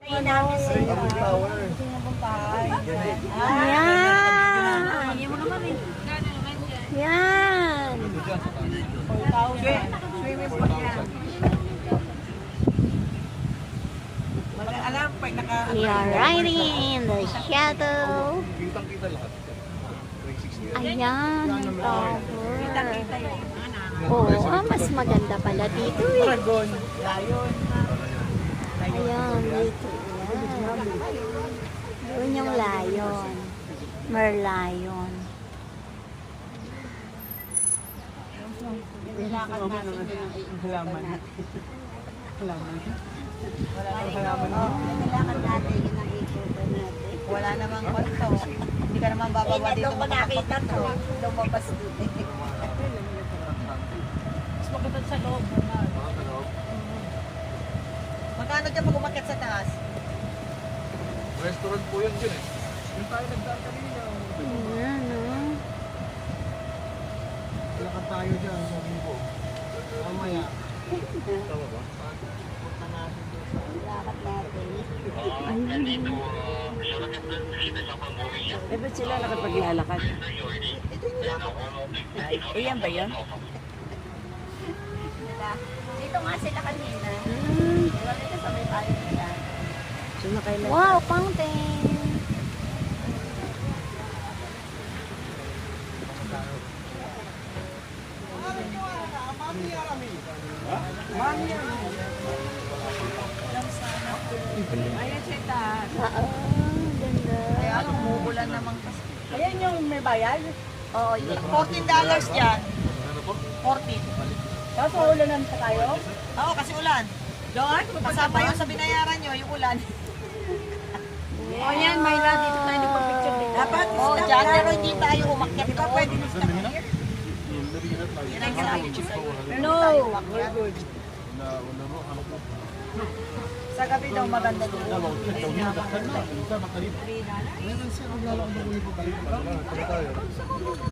Ayan. Yan. Swimming pool yan. Alam, pag naka... We are riding in the shadow. Kitang-kita lahat. Ayan, ang tower. Kita yung Oo, mas maganda pala dito eh. Dragon. Lion. Ayan, dito. Ayan. Doon yung lion. Merlion. Nilakad natin yung halaman. Halaman. Wala namang halaman. Nilakad natin, ikutan natin. Wala namang konto. Hindi ka naman bababa dito. Doon ko nakita to. Lumabas dito. Mas maganda sa loob. Magkano dyan pag umakyat sa taas? Restaurant po yan dyan eh. Yung tayo nagdaan kanina. Ayan, oh. Lakad tayo dyan, sabi ko. Mamaya. Tama ba? Nilakad natin. Ayun. Eh, ba't sila nakapaglalakad? Eh, yan ba yun? Dito nga sila kanina. Mm. Diba dito sa may tayo nila. Sumakay lang. Wow, fountain. Ayan siya taas. Oo, ganda. Kaya umuulan naman kasi. Ayan yung may bayad? Oo, $14 dyan. 14. Tapos ulanan pa tayo? Oo, kasi ulan. Doon, kasama yung sa binayaran nyo, yung ulan. Oh, yan, Myla. Dito tayo nagpa-picture dito. Dapat, dyan, pero hindi tayo umakyat. Di ba pwede na stop here? Yan ang sabi ko sa'yo. No. Sa gabi daw maganda doon. Ngayon, sir, maglalakad ako yung pabalik.